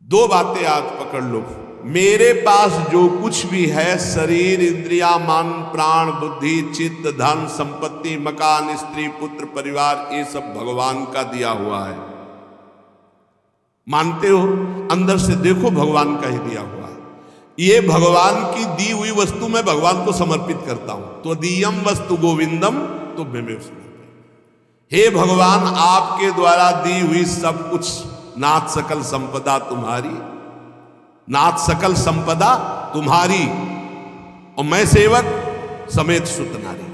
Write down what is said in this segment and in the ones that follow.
दो बातें आज पकड़ लो। मेरे पास जो कुछ भी है, शरीर, इंद्रिया, मन, प्राण, बुद्धि, चित्त, धन, संपत्ति, मकान, स्त्री, पुत्र, परिवार, ये सब भगवान का दिया हुआ है। मानते हो? अंदर से देखो, भगवान का ही दिया हुआ है। ये भगवान की दी हुई वस्तु मैं भगवान को समर्पित करता हूं। तो दीयम वस्तु गोविंदम तो में हे भगवान, आपके द्वारा दी हुई सब कुछ, नाथ सकल संपदा तुम्हारी, नाथ सकल संपदा तुम्हारी, और मैं सेवक समेत सुत नारी।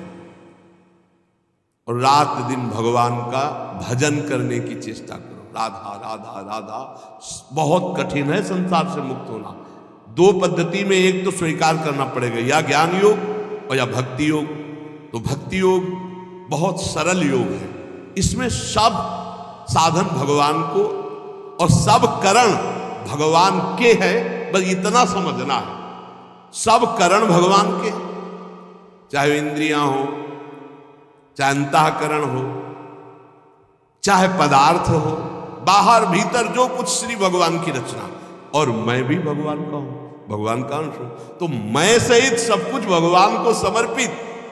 और रात दिन भगवान का भजन करने की चेष्टा करो। राधा राधा राधा। बहुत कठिन है संसार से मुक्त होना। दो पद्धति में एक तो स्वीकार करना पड़ेगा, या ज्ञान योग और या भक्ति योग। तो भक्ति योग बहुत सरल योग है। इसमें सब साधन भगवान को और सब करण भगवान के है। बस इतना समझना है, सब करण भगवान के, चाहे इंद्रियां हो, चाहे अंतःकरण हो, चाहे पदार्थ हो, बाहर भीतर जो कुछ श्री भगवान की रचना। और मैं भी भगवान का हूं, भगवान का अंश हूं। तो मैं सहित सब कुछ भगवान को समर्पित,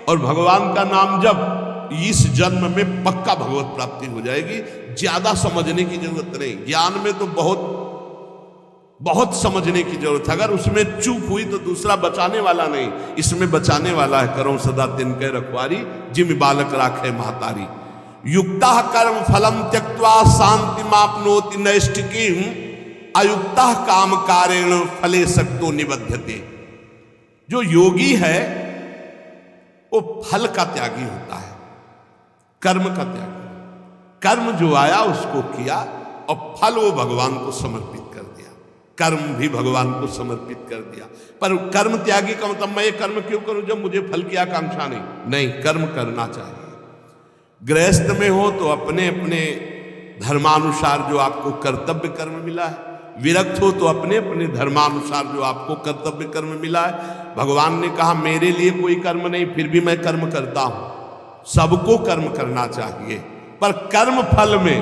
और भगवान का नाम जब इस जन्म में पक्का भगवत प्राप्ति हो जाएगी। ज्यादा समझने की जरूरत नहीं। ज्ञान में तो बहुत समझने की जरूरत है। अगर उसमें चूक हुई तो दूसरा बचाने वाला नहीं, इसमें बचाने वाला है। करो सदा तिनके रखवारी, जिम बालक राखे महतारी। युक्ता कर्म फलम त्यक्त्वा शांति मापनोति नैष्ठिकीम, अयुक्ता काम कारेण फले सक्तो निबध्यते। जो योगी है वो फल का त्यागी होता है, कर्म का त्यागी। कर्म जो आया उसको किया, और फल वो भगवान को समर्पित कर दिया। कर्म भी भगवान को समर्पित कर दिया। पर कर्म त्यागी का मतलब मैं ये कर्म क्यों करूं जब मुझे फल की आकांक्षा नहीं। कर्म करना चाहिए। गृहस्थ में हो तो अपने अपने धर्मानुसार जो आपको कर्तव्य कर्म मिला है, विरक्त हो तो अपने अपने धर्मानुसार जो आपको कर्तव्य कर्म मिला है। भगवान ने कहा मेरे लिए कोई कर्म नहीं, फिर भी मैं कर्म करता हूं। सबको कर्म करना चाहिए, पर कर्म फल में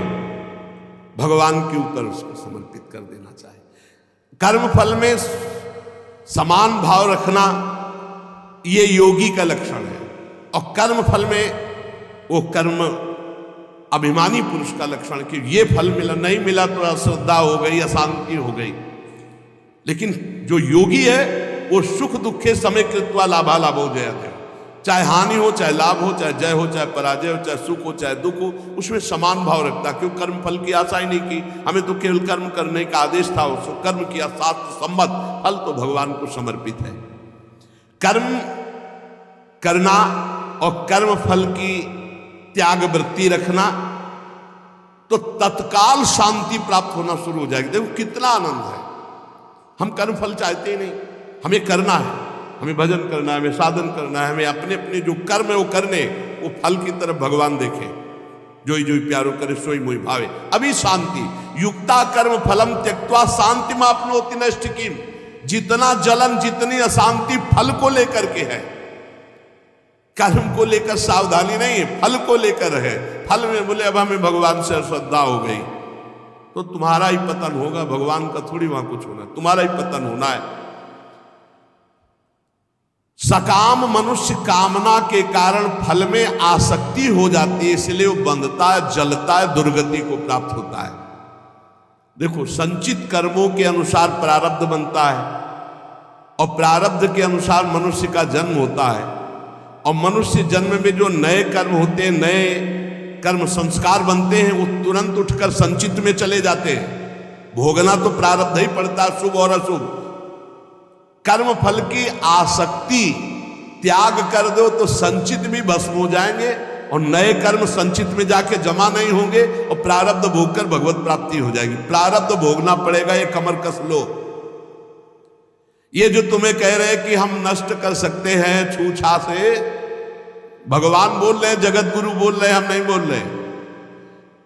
भगवान के ऊपर उसको समर्पित कर देना चाहिए। कर्म फल में समान भाव रखना ये योगी का लक्षण है, और कर्म फल में वो कर्म अभिमानी पुरुष का लक्षण कि ये फल मिला, नहीं मिला तो अश्रद्धा हो गई, अशांति हो गई। लेकिन जो योगी है वो सुख दुखे समय कृत्वा लाभा लाभो जयते। चाहे हानि हो, चाहे लाभ हो, चाहे जय हो, चाहे पराजय हो, चाहे सुख हो, चाहे दुख हो, उसमें समान भाव रखता। क्यों? कर्म फल की आशा ही नहीं की। हमें तो केवल कर्म करने का आदेश था, उसको कर्म किया, शास्त्र सम्मत, फल तो भगवान को समर्पित है। कर्म करना और कर्म फल की त्याग वृत्ति रखना तो तत्काल शांति प्राप्त होना शुरू हो जाएगी। देखो कितना आनंद है। हम कर्म फल चाहते ही नहीं, हमें करना है, हमें भजन करना है, हमें साधन करना है, हमें अपने अपने जो कर्म है वो करने, वो फल की तरफ भगवान देखे। जोई जोई प्यारो करे सोई मोई भावे, अभी शांति। युक्ता कर्म फलम त्यक्त्वा शांति मापनोति नैष्ठिकीम। जितना जलन, जितनी अशांति फल को लेकर के है, कर्म को लेकर सावधानी नहीं है, फल को लेकर है। फल में बोले अब हमें भगवान से श्रद्धा हो गई तो तुम्हारा ही पतन होगा, भगवान का थोड़ी वहां कुछ होना, तुम्हारा ही पतन होना है। सकाम मनुष्य कामना के कारण फल में आसक्ति हो जाती है, इसलिए वो बंधता है, जलता है, दुर्गति को प्राप्त होता है। देखो संचित कर्मों के अनुसार प्रारब्ध बनता है, और प्रारब्ध के अनुसार मनुष्य का जन्म होता है। और मनुष्य जन्म में जो नए कर्म होते हैं, नए कर्म संस्कार बनते हैं, वो तुरंत उठकर संचित में चले जाते हैं। भोगना तो प्रारब्ध ही पड़ता है, शुभ और अशुभ। कर्म फल की आसक्ति त्याग कर दो तो संचित भी भस्म हो जाएंगे, और नए कर्म संचित में जाके जमा नहीं होंगे, और प्रारब्ध भोगकर भगवत प्राप्ति हो जाएगी। प्रारब्ध भोगना पड़ेगा, ये कमर कस लो। ये जो तुम्हें कह रहे हैं कि हम नष्ट कर सकते हैं छूछा से, भगवान बोल रहे हैं, जगत गुरु बोल रहे हैं, हम नहीं बोल रहे।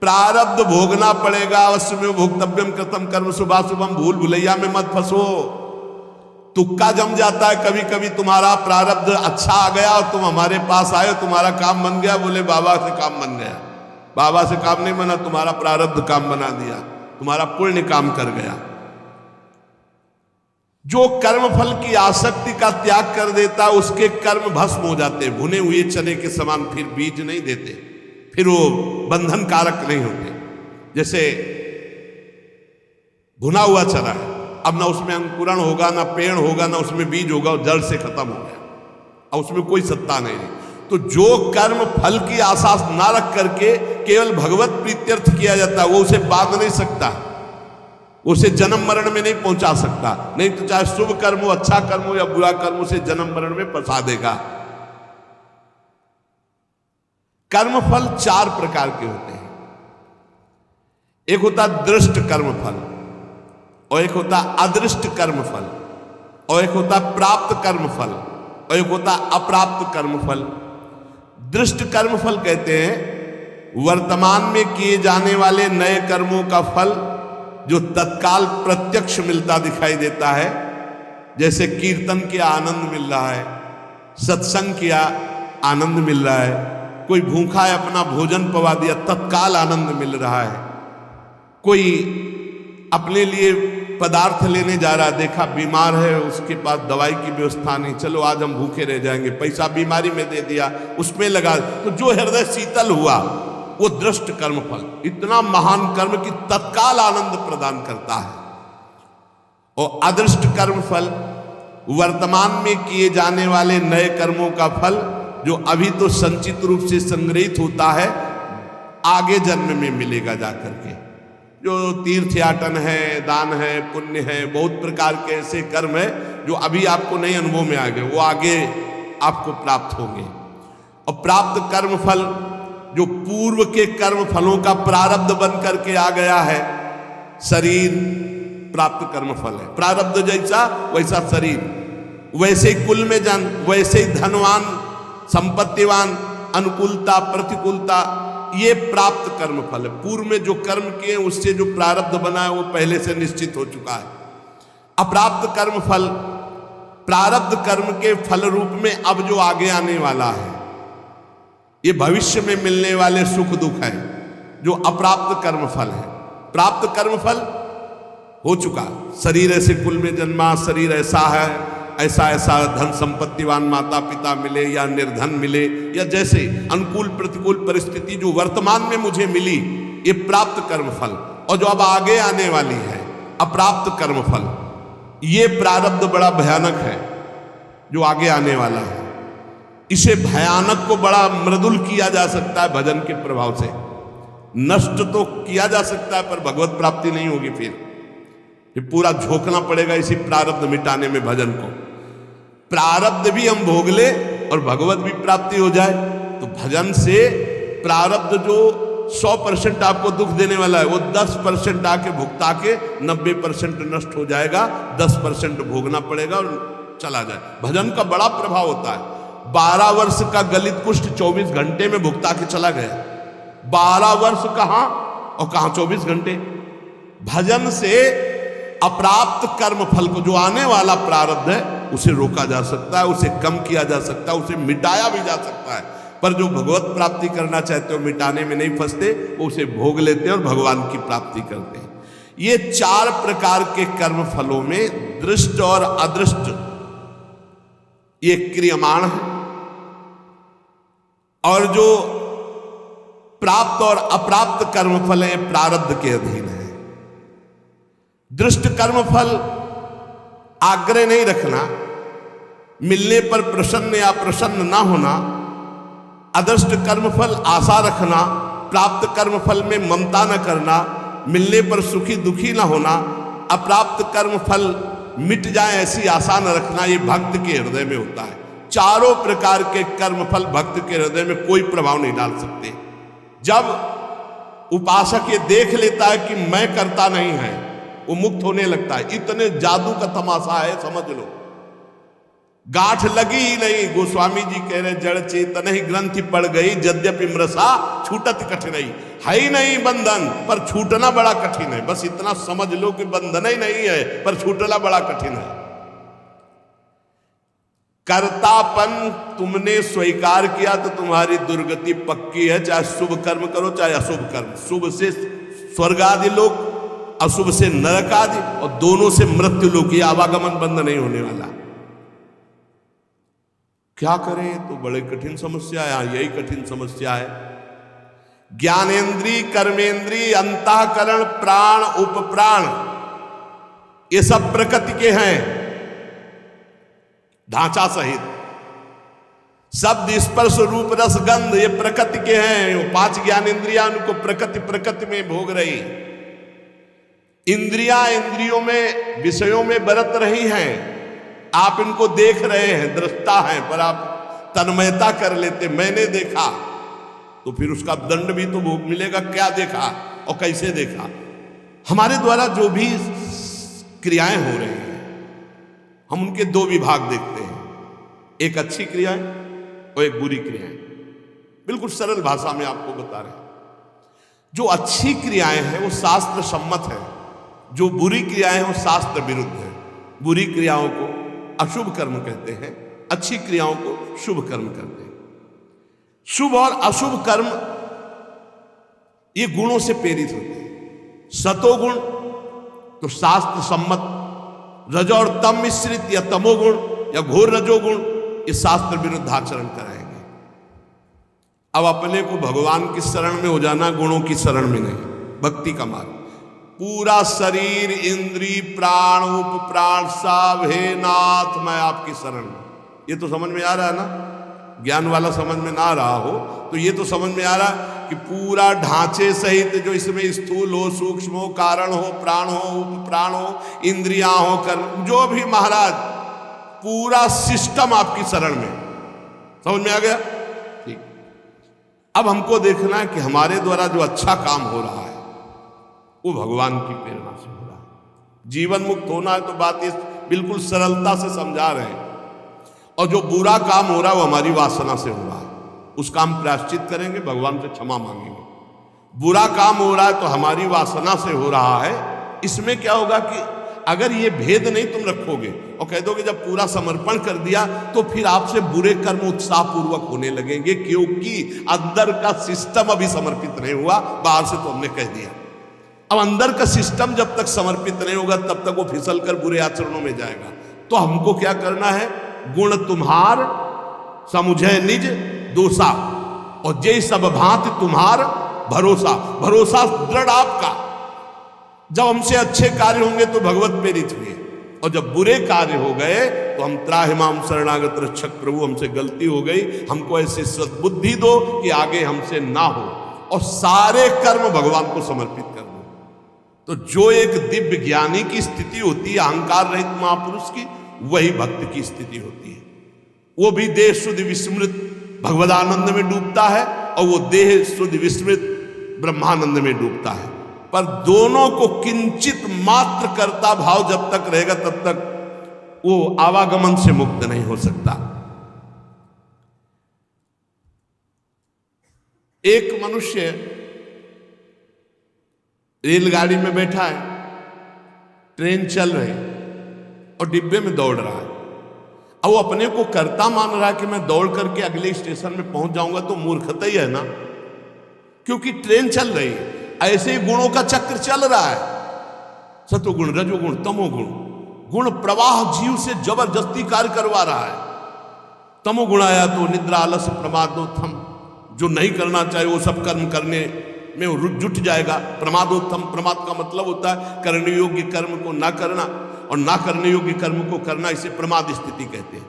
प्रारब्ध भोगना पड़ेगा, अवश्य में भोक्तव्यम कृतम कर्म शुभाशुभम। भूल भुलैया में मत फंसो। तुक्का जम जाता है कभी कभी। तुम्हारा प्रारब्ध अच्छा आ गया और तुम हमारे पास आए, तुम्हारा काम बन गया, बोले बाबा से काम बन गया। बाबा से काम नहीं बना, तुम्हारा प्रारब्ध काम बना दिया, तुम्हारा पुण्य काम कर गया। जो कर्म फल की आसक्ति का त्याग कर देता उसके कर्म भस्म हो जाते, भुने हुए चने के समान, फिर बीज नहीं देते, फिर वो बंधन कारक नहीं होते। जैसे भुना हुआ चना है, अब ना उसमें अंकुरण होगा, ना पेड़ होगा, ना उसमें बीज होगा, जड़ से खत्म हो गया, और उसमें कोई सत्ता नहीं है। तो जो कर्म फल की आशा ना रख करके केवल भगवत प्रीत्यर्थ किया जाता है, वो उसे बांध नहीं सकता, उसे जन्म मरण में नहीं पहुंचा सकता। नहीं तो चाहे शुभ कर्म हो, अच्छा कर्म हो या बुरा कर्म, उसे जन्म मरण में फंसा देगा। कर्म फल 4 प्रकार के होते हैं। एक होता दृष्ट कर्म फल, और एक होता अदृष्ट कर्म फल, और एक होता प्राप्त कर्म फल, और एक होता अप्राप्त कर्म फल। दृष्ट कर्म फल कहते हैं वर्तमान में किए जाने वाले नए कर्मों का फल जो तत्काल प्रत्यक्ष मिलता दिखाई देता है। जैसे कीर्तन किया आनंद मिल रहा है, सत्संग किया आनंद मिल रहा है, कोई भूखा है अपना भोजन पवा दिया तत्काल आनंद मिल रहा है, कोई अपने लिए पदार्थ लेने जा रहा, देखा बीमार है उसके पास दवाई की व्यवस्था नहीं, चलो आज हम भूखे रह जाएंगे, पैसा बीमारी में दे दिया, उसमें लगा, तो जो हृदय शीतल हुआ वो दृष्ट कर्म फल, इतना महान कर्म कि तत्काल आनंद प्रदान करता है। और अदृष्ट कर्म फल वर्तमान में किए जाने वाले नए कर्मों का फल जो अभी तो संचित रूप से संग्रहित होता है, आगे जन्म में मिलेगा जाकर के। जो तीर्थ याटन है, दान है, पुण्य है, बहुत प्रकार के ऐसे कर्म है जो अभी आपको नहीं अनुभव में आ गए, वो आगे आपको प्राप्त होंगे। और प्राप्त कर्म फल जो पूर्व के कर्म फलों का प्रारब्ध बन करके आ गया है, शरीर प्राप्त कर्म फल है। प्रारब्ध जैसा वैसा शरीर, वैसे ही कुल में जन्म, वैसे ही धनवान, संपत्तिवान, अनुकूलता प्रतिकूलता, ये प्राप्त कर्म फल है। पूर्व में जो कर्म किए उससे जो प्रारब्ध बना है वो पहले से निश्चित हो चुका है। अप्राप्त कर्म फल प्रारब्ध कर्म के फल रूप में अब जो आगे आने वाला है, ये भविष्य में मिलने वाले सुख दुख है, जो अप्राप्त कर्म फल है। प्राप्त कर्म फल हो चुका, शरीर ऐसे कुल में जन्मा, शरीर ऐसा है, ऐसा ऐसा धन संपत्तिवान माता पिता मिले या निर्धन मिले, या जैसे अनुकूल प्रतिकूल परिस्थिति जो वर्तमान में मुझे मिली, ये प्राप्त कर्म फल। और जो अब आगे आने वाली है अप्राप्त कर्म फल, ये प्रारब्ध बड़ा भयानक है जो आगे आने वाला है। इसे भयानक को बड़ा मृदुल किया जा सकता है भजन के प्रभाव से, नष्ट तो किया जा सकता है पर भगवत प्राप्ति नहीं होगी। फिर पूरा झोंकना पड़ेगा इसी प्रारब्ध मिटाने में भजन को। प्रारब्ध भी हम भोग ले और भगवत भी प्राप्ति हो जाए, तो भजन से प्रारब्ध जो 100% आपको दुख देने वाला है, वो 10% आके भुगता के 90% नष्ट हो जाएगा, 10% भोगना पड़ेगा और चला जाए। भजन का बड़ा प्रभाव होता है। 12 वर्ष का गलित कुष्ठ 24 घंटे में भुगता के चला गया। 12 वर्ष कहाँ और कहाँ 24 घंटे। भजन से अप्राप्त कर्म फल को, जो आने वाला प्रारब्ध है, उसे रोका जा सकता है, उसे कम किया जा सकता है, उसे मिटाया भी जा सकता है। पर जो भगवत प्राप्ति करना चाहते हो, मिटाने में नहीं फंसते, वो उसे भोग लेते हैं और भगवान की प्राप्ति करते हैं। ये 4 प्रकार के कर्म फलों में दृष्ट और अदृष्ट ये क्रियमाण है, और जो प्राप्त और अप्राप्त कर्म फल है प्रारब्ध के अधीन है। दृष्ट कर्म फल आग्रह नहीं रखना, मिलने पर प्रसन्न या प्रसन्न ना होना। अदृष्ट कर्म फल आशा रखना, प्राप्त कर्म फल में ममता न करना, मिलने पर सुखी दुखी ना होना। अप्राप्त कर्म फल मिट जाए ऐसी आशा न रखना, ये भक्त के हृदय में होता है। चारों प्रकार के कर्म फल भक्त के हृदय में कोई प्रभाव नहीं डाल सकते। जब उपासक ये देख लेता है कि मैं करता नहीं है, वो मुक्त होने लगता है। इतने जादू का तमाशा है, समझ लो। गांठ लगी ही नहीं, गोस्वामी जी कह रहे जड़ चेतन ही ग्रंथि पड़ गई, यद्यपि मृषा छूटत कठिनाई। है ही नहीं बंधन, पर छूटना बड़ा कठिन है। बस इतना समझ लो कि बंधन ही नहीं है, पर छूटना बड़ा कठिन है। कर्तापन तुमने स्वीकार किया तो तुम्हारी दुर्गति पक्की है। चाहे शुभ कर्म करो चाहे अशुभ कर्म। शुभ से स्वर्ग आदि लोक, अशुभ से नरक आदि, और दोनों से मृत्यु लोक, ये आवागमन बंद नहीं होने वाला। क्या करें? तो बड़े कठिन समस्या है, यही कठिन समस्या है। ज्ञानेन्द्रीय, कर्मेंद्रीय, अंतःकरण, प्राण, उपप्राण, ये सब प्रकृति के हैं ढांचा सहित। शब्द, स्पर्श, रूप, रस, गंध, ये प्रकृति के हैं। वो 5 ज्ञानेन्द्रियां उनको प्रकृति में भोग रही। इंद्रियां इंद्रियों में, विषयों में बरत रही हैं। आप इनको देख रहे हैं, दृष्टा हैं, पर आप तन्मयता कर लेते, मैंने देखा, तो फिर उसका दंड भी तो भोग मिलेगा। क्या देखा और कैसे देखा? हमारे द्वारा जो भी क्रियाएं हो रही हैं, हम उनके 2 विभाग देखते हैं, एक अच्छी क्रियाएं और एक बुरी क्रियाएं। बिल्कुल सरल भाषा में आपको बता रहे हैं। जो अच्छी क्रियाएं हैं वो शास्त्र सम्मत है, जो बुरी क्रियाएं हैं वो शास्त्र विरुद्ध है। बुरी क्रियाओं को अशुभ कर्म कहते हैं, अच्छी क्रियाओं को शुभ कर्म कहते हैं। शुभ और अशुभ कर्म ये गुणों से प्रेरित होते हैं। सतोगुण तो शास्त्र सम्मत, रज और तम मिश्रित या तमोगुण या घोर रजोगुण, ये शास्त्र विरुद्ध आचरण कराएंगे। अब अपने को भगवान की शरण में हो जाना, गुणों की शरण में नहीं। भक्ति का मार्ग, पूरा शरीर, इंद्री, प्राण, उप प्राण सब, हे नाथ मैं आपकी शरण में। ये तो समझ में आ रहा है ना? ज्ञान वाला समझ में ना आ रहा हो तो ये तो समझ में आ रहा कि पूरा ढांचे सहित, जो इसमें स्थूल हो, सूक्ष्म हो, कारण हो, प्राण हो, उप प्राण हो, इंद्रियां हो, कर्म, जो भी महाराज, पूरा सिस्टम आपकी शरण में। समझ में आ गया? ठीक। अब हमको देखना है कि हमारे द्वारा जो अच्छा काम हो रहा है वो भगवान की प्रेरणा से हो रहा है। जीवन मुक्त होना है तो बात इस बिल्कुल सरलता से समझा रहे हैं। और जो बुरा काम हो रहा है वो हमारी वासना से हो रहा है, उसका हम प्रायश्चित करेंगे, भगवान से क्षमा मांगेंगे। बुरा काम हो रहा है तो हमारी वासना से हो रहा है। इसमें क्या होगा कि अगर ये भेद नहीं तुम रखोगे और कह दोगे जब पूरा समर्पण कर दिया तो फिर आपसे बुरे कर्म उत्साह पूर्वक होने लगेंगे, क्योंकि अंदर का सिस्टम अभी समर्पित नहीं हुआ, बाहर से तो हमने कह दिया। अब अंदर का सिस्टम जब तक समर्पित नहीं होगा तब तक वो फिसल कर बुरे आचरणों में जाएगा। तो हमको क्या करना है? गुण तुम्हार समुझे निज दोषा, और जय सब भांति तुम्हार भरोसा। भरोसा दृढ़ आपका। जब हमसे अच्छे कार्य होंगे तो भगवत प्रेरित हुए, और जब बुरे कार्य हो गए तो हम त्राहिमाम शरणागत रक्षक प्रभु, हमसे गलती हो गई, हमको ऐसी सद्बुद्धि दो कि आगे हमसे ना हो, और सारे कर्म भगवान को समर्पित कर दो। तो जो एक दिव्य ज्ञानी की स्थिति होती है, अहंकार रहित महापुरुष की, वही भक्त की स्थिति होती है। वो भी देह शुद्ध विस्मृत भगवदानंद में डूबता है, और वो देह शुद्ध विस्मृत ब्रह्मानंद में डूबता है। पर दोनों को किंचित मात्र कर्ता भाव जब तक रहेगा तब तक वो आवागमन से मुक्त नहीं हो सकता। एक मनुष्य रेलगाड़ी में बैठा है, ट्रेन चल रही और डिब्बे में दौड़ रहा है। अब वो अपने को कर्ता मान रहा है कि मैं दौड़ करके अगले स्टेशन में पहुंच जाऊंगा, तो मूर्खता ही है ना, क्योंकि ट्रेन चल रही है। ऐसे ही गुणों का चक्र चल रहा है, सतोगुण, रजोगुण, तमोगुण। गुण प्रवाह जीव से जबरदस्ती कार्य करवा रहा है। तमोगुण आया तो निद्रा, आलस्य, प्रमादोत्थम, जो नहीं करना चाहिए वो सब कर्म करने में जुट जाएगा। प्रमादोत्थम, प्रमाद का मतलब होता है करने योग्य कर्म को ना करना, और ना करने योग्य कर्म को करना, इसे प्रमाद स्थिति कहते हैं।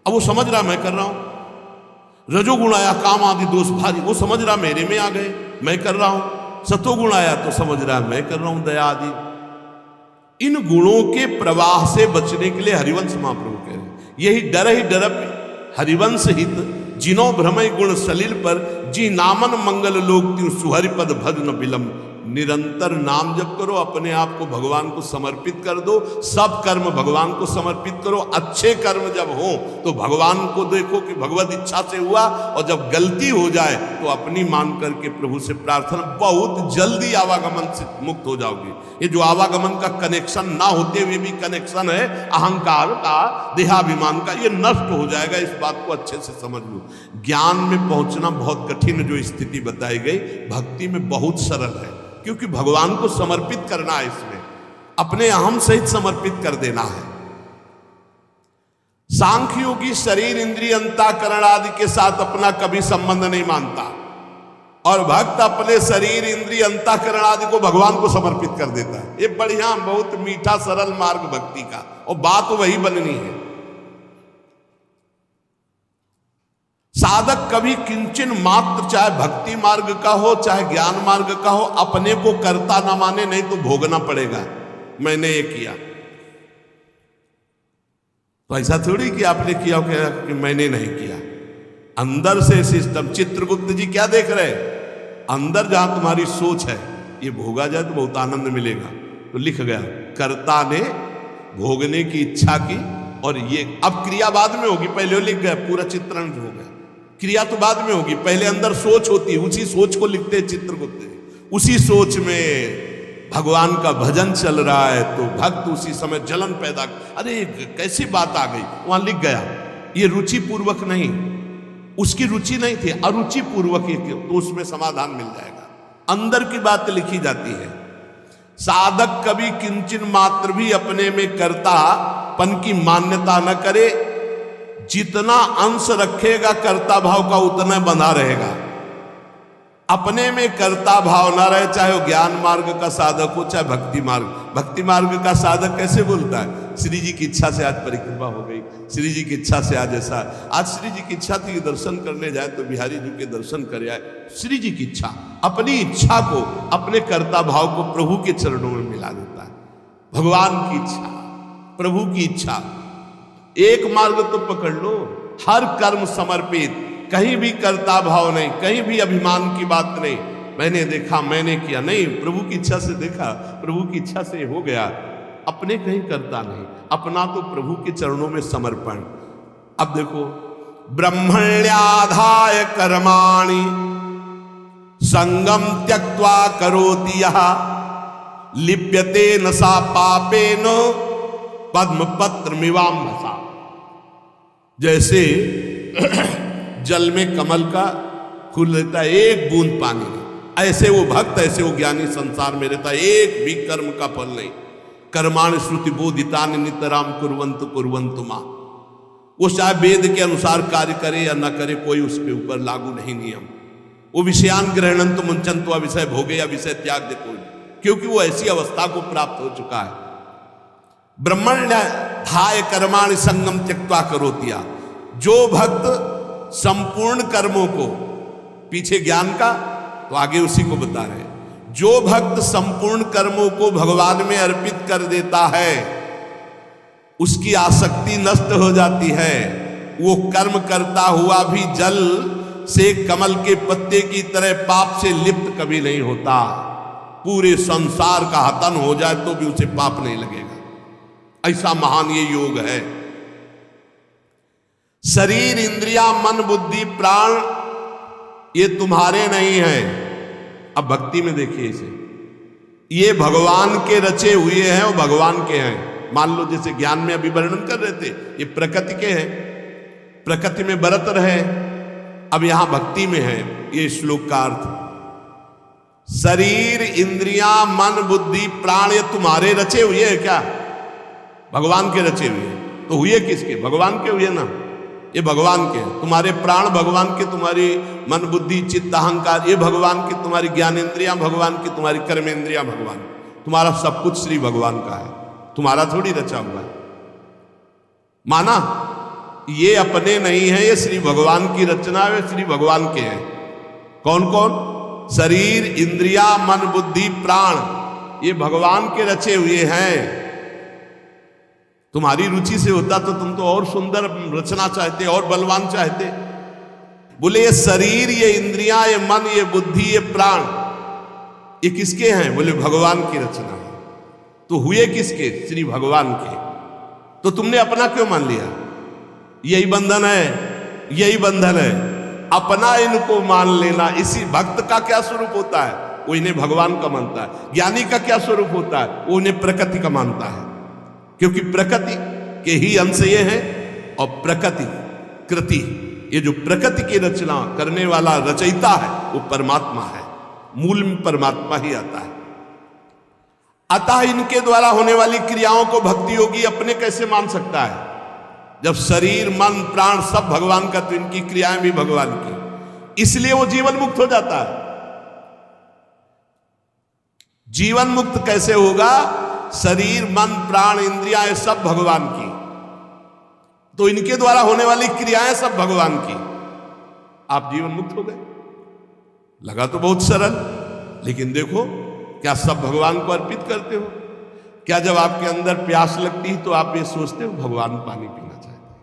अब वो समझ रहा मैं कर रहा हूं। रजोगुण आया, काम आदि दोष भारी, वो समझ रहा मेरे में आ गए, मैं कर रहा हूं। सतोगुण आया तो समझ रहा मैं कर रहा हूं, दया आदि। इन गुणों के प्रवाह से बचने के लिए हरिवंश महाप्रभु कह रहे हैं, यही डर ही डरप हरिवंश हित, जिनो भ्रमय गुण सलिल पर, जी नामन मंगल लोक त्यू सुहरिपद भजन विलंब। निरंतर नाम जप करो, अपने आप को भगवान को समर्पित कर दो, सब कर्म भगवान को समर्पित करो। अच्छे कर्म जब हो तो भगवान को देखो कि भगवत इच्छा से हुआ, और जब गलती हो जाए तो अपनी मान करके प्रभु से प्रार्थना, बहुत जल्दी आवागमन से मुक्त हो जाओगे। ये जो आवागमन का कनेक्शन ना होते हुए भी कनेक्शन है अहंकार का, देहाभिमान का, ये नष्ट हो जाएगा। इस बात को अच्छे से समझ लो। ज्ञान में पहुंचना बहुत कठिन जो स्थिति बताई गई, भक्ति में बहुत सरल है। क्योंकि भगवान को समर्पित करना है, इसमें अपने अहम सहित समर्पित कर देना है। सांख्य योगी शरीर इंद्रिय अंतःकरण आदि के साथ अपना कभी संबंध नहीं मानता, और भक्त अपने शरीर इंद्रिय अंतःकरण आदि को भगवान को समर्पित कर देता है। ये बढ़िया, बहुत मीठा सरल मार्ग भक्ति का, और बात वही बननी है। साधक कभी किंचन मात्र, चाहे भक्ति मार्ग का हो चाहे ज्ञान मार्ग का हो, अपने को कर्ता ना माने, नहीं तो भोगना पड़ेगा। मैंने ये किया, तो ऐसा थोड़ी कि आपने किया कि मैंने नहीं किया। अंदर से सिस्टम, चित्रगुप्त जी क्या देख रहे हैं, अंदर जहां तुम्हारी सोच है, ये भोगा जाए तो बहुत आनंद मिलेगा, तो लिख गया कर्ता ने भोगने की इच्छा की, और ये अब क्रिया बाद में होगी, पहले लिख गया, पूरा चित्रण हो गया। क्रिया तो बाद में होगी, पहले अंदर सोच होती है, उसी सोच को लिखते हैं चित्रगुप्त जी। उसी सोच में भगवान का भजन चल रहा है, तो भक्त उसी समय जलन पैदा, अरे कैसी बात आ गई, वहां लिख गया। ये रुचि पूर्वक नहीं, उसकी रुचि नहीं थी, अरुचि पूर्वक, तो उसमें समाधान मिल जाएगा। अंदर की बात लिखी जाती है। साधक कभी किंचन मात्र भी अपने में कर्तापन की मान्यता न करे, जितना अंश रखेगा कर्ता भाव का उतना बंधा रहेगा। अपने में कर्ता भाव ना रहे, चाहे वो ज्ञान मार्ग का साधक हो चाहे भक्ति मार्ग। भक्ति मार्ग का साधक कैसे बोलता है, श्री जी की इच्छा से आज परिक्रमा हो गई, श्री जी की इच्छा से आज ऐसा, आज श्री जी की इच्छा थी दर्शन करने जाए तो बिहारी जी के दर्शन करे आए, श्री जी की इच्छा। अपनी इच्छा को, अपने कर्ता भाव को प्रभु के चरणों में मिला देता है। भगवान की इच्छा, प्रभु की इच्छा, एक मार्ग तो पकड़ लो, हर कर्म समर्पित, कहीं भी कर्ता भाव नहीं, कहीं भी अभिमान की बात नहीं, मैंने देखा मैंने किया नहीं, प्रभु की इच्छा से देखा, प्रभु की इच्छा से हो गया। अपने कहीं करता नहीं, अपना तो प्रभु के चरणों में समर्पण। अब देखो, ब्रह्मण्याधाय कर्माणि संगम त्यक्त्वा करोति यः, लिप्यते न सा पापेन पद्मपत्रमिवाम्भसा। जैसे जल में कमल का फूल रहता है, एक बूंद पानी नहीं, ऐसे वो भक्त, ऐसे वो ज्ञानी संसार में रहता है, एक भी कर्म का फल नहीं। कर्माणि श्रुति बोधितानि नितराम कुर्वन्तु कुर्वन्तु मां। वो चाहे वेद के अनुसार कार्य करे या न करे, कोई उसके ऊपर लागू नहीं नियम। वो विषयान ग्रहणंतु मुंचन्तु, विषय भोगे या विषय त्याग दे कोई, क्योंकि वो ऐसी अवस्था को प्राप्त हो चुका है। ब्रह्मण्याधाय कर्माणि संगम त्यक्त्वा करोति यः। जो भक्त संपूर्ण कर्मों को, पीछे ज्ञान का तो आगे उसी को बता रहे हैं, जो भक्त संपूर्ण कर्मों को भगवान में अर्पित कर देता है, उसकी आसक्ति नष्ट हो जाती है। वो कर्म करता हुआ भी जल से कमल के पत्ते की तरह पाप से लिप्त कभी नहीं होता। पूरे संसार का हतन हो जाए तो भी उसे पाप नहीं लगेगा। ऐसा महान ये योग है। शरीर इंद्रिया मन बुद्धि प्राण ये तुम्हारे नहीं है। अब भक्ति में देखिए इसे, ये भगवान के रचे हुए हैं और भगवान के हैं। मान लो जैसे ज्ञान में अभी वर्णन कर रहे थे, ये प्रकृति के हैं, प्रकृति में बरत रहे। अब यहां भक्ति में है ये श्लोक का अर्थ, शरीर इंद्रिया मन बुद्धि प्राण ये तुम्हारे रचे हुए हैं क्या? भगवान के रचे हुए हैं। तो हुए किसके? भगवान के हुए ना, ये भगवान के हैं। तुम्हारे प्राण भगवान के, तुम्हारी मन बुद्धि चित्त अहंकार ये भगवान के, तुम्हारी ज्ञानेन्द्रियां भगवान की, तुम्हारी कर्मेंद्रियां भगवान, तुम्हारा सब कुछ श्री भगवान का है, तुम्हारा थोड़ी रचा हुआ है। माना ये अपने नहीं है, ये श्री भगवान की रचना है, श्री भगवान के हैं। कौन कौन? शरीर इंद्रिया मन बुद्धि प्राण ये भगवान के रचे हुए हैं। तुम्हारी रुचि से होता तो तुम तो और सुंदर रचना चाहते, और बलवान चाहते। बोले ये शरीर ये इंद्रियां ये मन ये बुद्धि ये प्राण ये किसके हैं? बोले भगवान की रचना है। तो हुए किसके? श्री भगवान के। तो तुमने अपना क्यों मान लिया? यही बंधन है, यही बंधन है, अपना इनको मान लेना। इसी भक्त का क्या स्वरूप होता है? वो इन्हें भगवान का मानता है। ज्ञानी का क्या स्वरूप होता है? वो उन्हें प्रकृति का मानता है, क्योंकि प्रकृति के ही अंश ये है। और प्रकृति कृति, ये जो प्रकृति की रचना करने वाला रचयिता है वो परमात्मा है। मूल में परमात्मा ही आता है। अतः इनके द्वारा होने वाली क्रियाओं को भक्ति योगी अपने कैसे मान सकता है? जब शरीर मन प्राण सब भगवान का, तो इनकी क्रियाएं भी भगवान की, इसलिए वो जीवन मुक्त हो जाता है। जीवन मुक्त कैसे होगा? शरीर मन प्राण इंद्रियां सब भगवान की, तो इनके द्वारा होने वाली क्रियाएं सब भगवान की, आप जीवन मुक्त हो गए। लगा तो बहुत सरल, लेकिन देखो क्या सब भगवान को अर्पित करते हो? क्या जब आपके अंदर प्यास लगती है तो आप ये सोचते हो भगवान पानी पीना चाहते हैं?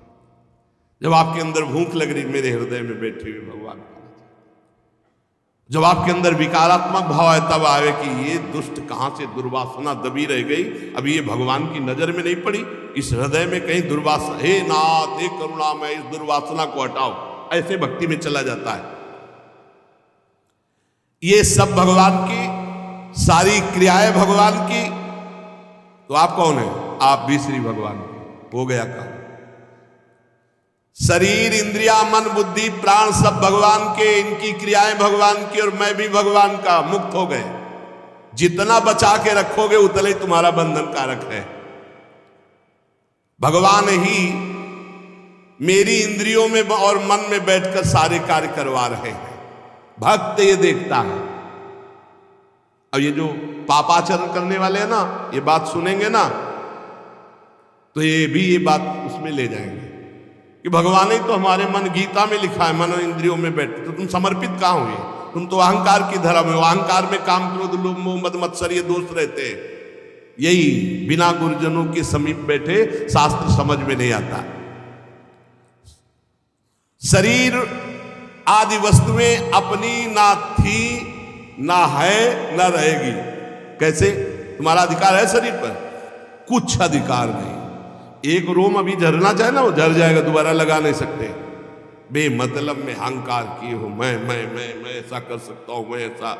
जब आपके अंदर भूख लग रही, मेरे हृदय में बैठे हुए भगवान पीना चाहते हैं। जब आपके अंदर विकारात्मक भाव है, तब आवे कि ये दुष्ट कहां से दुर्वासना दबी रह गई, अभी ये भगवान की नजर में नहीं पड़ी, इस हृदय में कहीं दुर्वासना, हे नाथ हे करुणामय इस दुर्वासना को हटाओ, ऐसे भक्ति में चला जाता है। ये सब भगवान की, सारी क्रियाएं भगवान की, तो आप कौन है? आप भी श्री भगवान के। हो गया काम। शरीर इंद्रिया मन बुद्धि प्राण सब भगवान के, इनकी क्रियाएं भगवान की, और मैं भी भगवान का, मुक्त हो गए। जितना बचा के रखोगे उतना ही तुम्हारा बंधन कारक है। भगवान ही मेरी इंद्रियों में और मन में बैठकर सारे कार्य करवा रहे हैं। भक्त ये देखता है। अब ये जो पापाचरण करने वाले हैं ना, ये बात सुनेंगे ना, तो ये भी ये बात उसमें ले जाएंगे कि भगवान ही तो हमारे मन, गीता में लिखा है मनो इंद्रियों में बैठते, तो तुम समर्पित कहाँ हुए? तुम तो अहंकार की धर्म है। अहंकार में काम क्रोध लोभ मोह मद मत्सर ये दोष रहते हैं। यही बिना गुरुजनों के समीप बैठे शास्त्र समझ में नहीं आता। शरीर आदि वस्तुएं अपनी ना थी ना है ना रहेगी। कैसे? तुम्हारा अधिकार है शरीर पर? कुछ अधिकार नहीं। एक रोम अभी झरना चाहे ना, वो झर जाएगा, दोबारा लगा नहीं सकते। बेमतलब में अहंकार किए हो, मैं ऐसा कर सकता हूं, मैं ऐसा।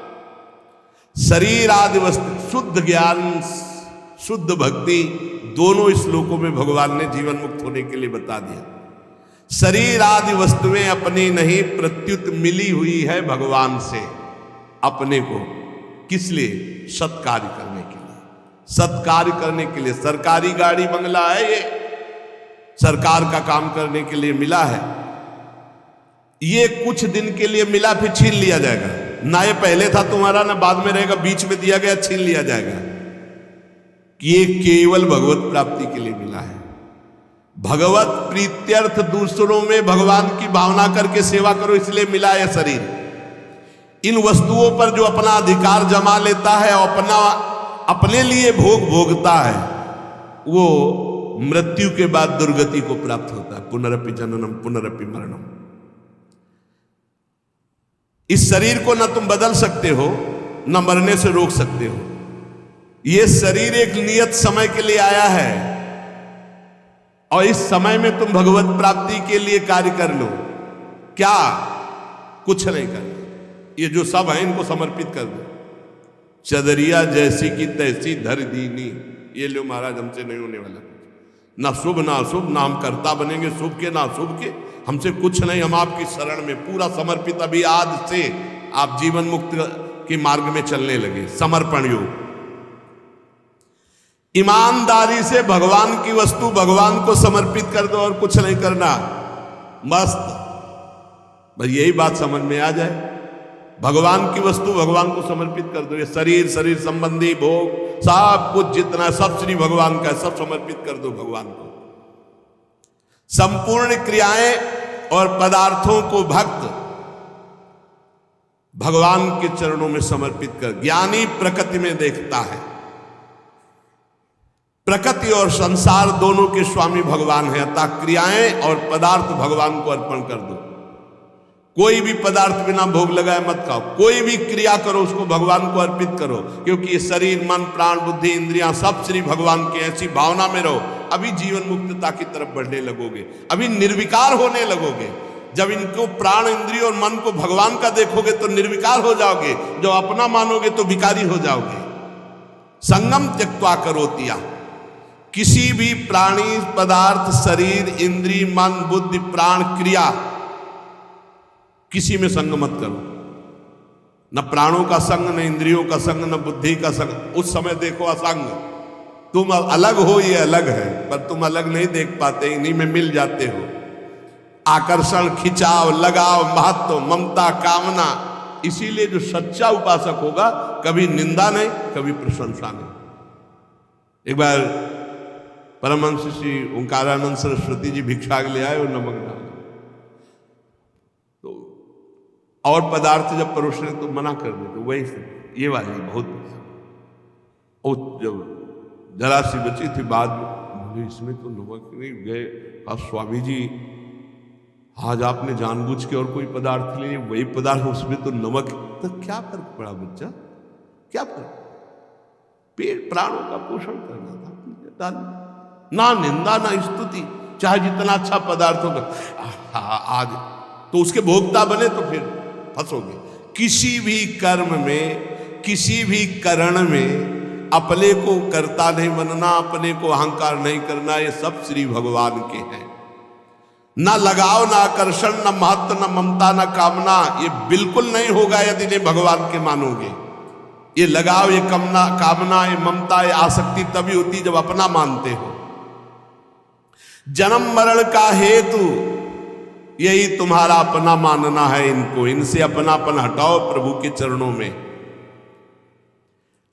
शरीर आदि वस्तु, शुद्ध ज्ञान शुद्ध भक्ति, दोनों श्लोकों में भगवान ने जीवन मुक्त होने के लिए बता दिया। शरीर आदि वस्तुएं अपनी नहीं, प्रत्युत मिली हुई है भगवान से अपने को। किस लिए? सत्कार्य करने के लिए। सत्कार्य करने के लिए। सरकारी गाड़ी बंगला है, ये सरकार का काम करने के लिए मिला है। ये कुछ दिन के लिए मिला, फिर छीन लिया जाएगा। ना ये पहले था तुम्हारा, ना बाद में रहेगा, बीच में दिया गया, छीन लिया जाएगा। ये केवल भगवत प्राप्ति के लिए मिला है। भगवत प्रीत्यर्थ दूसरों में भगवान की भावना करके सेवा करो, इसलिए मिला है शरीर। इन वस्तुओं पर जो अपना अधिकार जमा लेता है और अपने लिए भोग भोगता है, वो मृत्यु के बाद दुर्गति को प्राप्त होता है। पुनरपि जननम पुनरपि मरणम। इस शरीर को न तुम बदल सकते हो, न मरने से रोक सकते हो। ये शरीर एक नियत समय के लिए आया है, और इस समय में तुम भगवत प्राप्ति के लिए कार्य कर लो। क्या? कुछ नहीं करना। ये जो सब है इनको समर्पित कर दो। चदरिया जैसी की तैसी धर दीनी, ये लो महाराज, हमसे नहीं होने वाला। ना शुभ ना अशुभ, ना हम कर्ता बनेंगे शुभ के ना अशुभ के, हमसे कुछ नहीं। हम आपकी शरण में पूरा समर्पित। अभी आज से आप जीवन मुक्त के मार्ग में चलने लगे। समर्पण योग। ईमानदारी से भगवान की वस्तु भगवान को समर्पित कर दो और कुछ नहीं करना। मस्त। बस यही बात समझ में आ जाए। भगवान की वस्तु भगवान को समर्पित कर दो। ये शरीर, शरीर संबंधी भोग, सब कुछ जितना, सब श्री भगवान का, सब समर्पित कर दो भगवान को। संपूर्ण क्रियाएं और पदार्थों को भक्त भगवान के चरणों में समर्पित कर। ज्ञानी प्रकृति में देखता है। प्रकृति और संसार दोनों के स्वामी भगवान है, अतः क्रियाएं और पदार्थ भगवान को अर्पण कर दो। कोई भी पदार्थ बिना भोग लगाए मत खाओ। कोई भी क्रिया करो, उसको भगवान को अर्पित करो, क्योंकि ये शरीर मन प्राण बुद्धि इंद्रियां सब श्री भगवान के। ऐसी भावना में रहो। अभी जीवन मुक्तता की तरफ बढ़ने लगोगे, अभी निर्विकार होने लगोगे। जब इनको प्राण इंद्रिय और मन को भगवान का देखोगे तो निर्विकार हो जाओगे। जो अपना मानोगे तो विकारी हो जाओगे। संगम त्यक्त्वा करोतिया। किसी भी प्राणी पदार्थ शरीर इंद्रिय मन बुद्धि प्राण क्रिया, किसी में संग मत करो। न प्राणों का संग, न इंद्रियों का संग, न बुद्धि का संग। उस समय देखो असंग, तुम अलग हो, ये अलग है, पर तुम अलग नहीं देख पाते, इन्हीं में मिल जाते हो। आकर्षण, खिंचाव, लगाव, महत्व, ममता, कामना। इसीलिए जो सच्चा उपासक होगा कभी निंदा नहीं, कभी प्रशंसा नहीं। एक बार परमहंस श्री ओंकारानंद सरस्वती जी भिक्षा ले आए और नमक डाल, तो और पदार्थ जब परोस रहे तो मना कर दे, तो वही ये वाली बहुत, और जब जरा सी बची थी बाद में बोले इसमें तो नमक नहीं। गए कहा स्वामी जी आज आपने जानबूझ के और कोई पदार्थ लिए, वही पदार्थ उसमें तो नमक, तो क्या फर्क पड़ा बच्चा, क्या फर्क? पेट प्राणों का पोषण करना था, डाल। ना निंदा ना स्तुति, चाहे जितना अच्छा पदार्थ होगा। आज तो उसके भोक्ता बने तो फिर फंसोगे। किसी भी कर्म में, किसी भी करण में अपने को कर्ता नहीं बनना, अपने को अहंकार नहीं करना, ये सब श्री भगवान के हैं। ना लगाव, ना आकर्षण, ना महत्व, ना ममता, ना कामना, ये बिल्कुल नहीं होगा यदि नहीं भगवान के मानोगे। ये लगाव, ये कामना, ये ममता, ये आसक्ति तभी होती जब अपना मानते हो। जन्म मरण का हेतु यही तुम्हारा अपना मानना है इनको, इनसे अपनापन हटाओ प्रभु के चरणों में।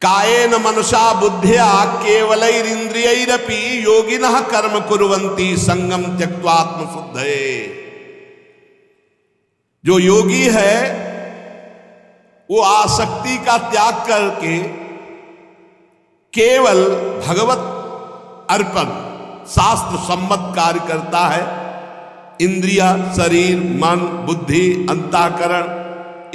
कायेन मनसा बुद्धिया केवलैरिंद्रियैरपि योगिनः कर्म कुर्वन्ति संगम त्यक्त्वा आत्मशुद्धये। जो योगी है वो आसक्ति का त्याग करके केवल भगवत अर्पण शास्त्र सम्मत कार्य करता है। इंद्रिया, शरीर, मन, बुद्धि, अंतःकरण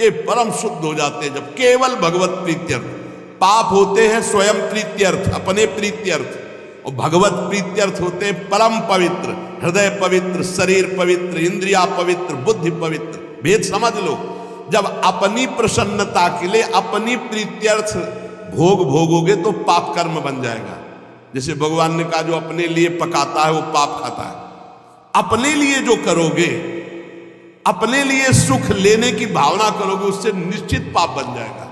ये परम शुद्ध हो जाते हैं जब केवल भगवत प्रीत्यर्थ। पाप होते हैं स्वयं प्रीत्यर्थ, अपने प्रीत्यर्थ, और भगवत प्रीत्यर्थ होते हैं परम पवित्र, हृदय पवित्र, शरीर पवित्र, इंद्रिया पवित्र, बुद्धि पवित्र। भेद समझ लो। जब अपनी प्रसन्नता के लिए अपनी प्रीत्यर्थ भोग भोगोगे तो पाप कर्म बन जाएगा। जैसे भगवान ने कहा जो अपने लिए पकाता है वो पाप खाता है। अपने लिए जो करोगे, अपने लिए सुख लेने की भावना करोगे, उससे निश्चित पाप बन जाएगा।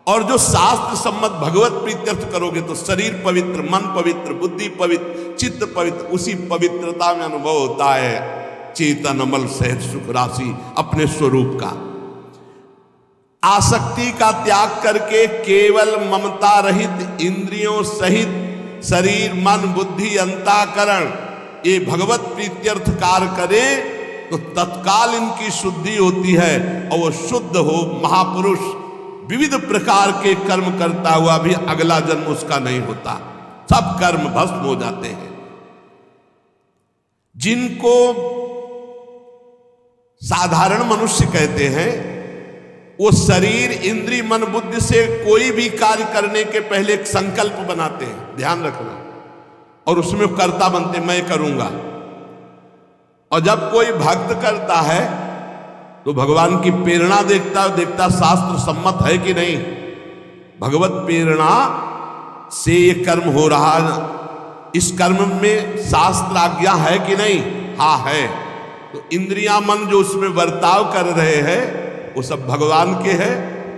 और जो शास्त्र सम्मत भगवत प्रीत्यर्थ करोगे तो शरीर पवित्र, मन पवित्र, बुद्धि पवित्र, चित्त पवित्र, उसी पवित्रता में अनुभव होता है चेतन अमल सहज सुख राशि अपने स्वरूप का। आसक्ति का त्याग करके केवल ममता रहित इंद्रियों सहित शरीर, मन, बुद्धि, अंतःकरण ये भगवत प्रीत्यर्थ कार्य करे तो तत्काल इनकी शुद्धि होती है। और वो शुद्ध हो महापुरुष विविध प्रकार के कर्म करता हुआ भी अगला जन्म उसका नहीं होता, सब कर्म भस्म हो जाते हैं। जिनको साधारण मनुष्य कहते हैं वो शरीर, इंद्रिय, मन, बुद्धि से कोई भी कार्य करने के पहले एक संकल्प बनाते हैं, ध्यान रखना, और उसमें कर्ता बनते, मैं करूंगा। और जब कोई भक्त करता है तो भगवान की प्रेरणा देखता शास्त्र सम्मत है कि नहीं। भगवत प्रेरणा से ये कर्म हो रहा, इस कर्म में शास्त्र आज्ञा है कि नहीं, हाँ है। तो इंद्रियां, मन जो उसमें बर्ताव कर रहे हैं वो सब भगवान के है,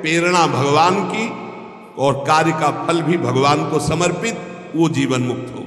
प्रेरणा भगवान की, और कार्य का फल भी भगवान को समर्पित, वो जीवन मुक्त हो।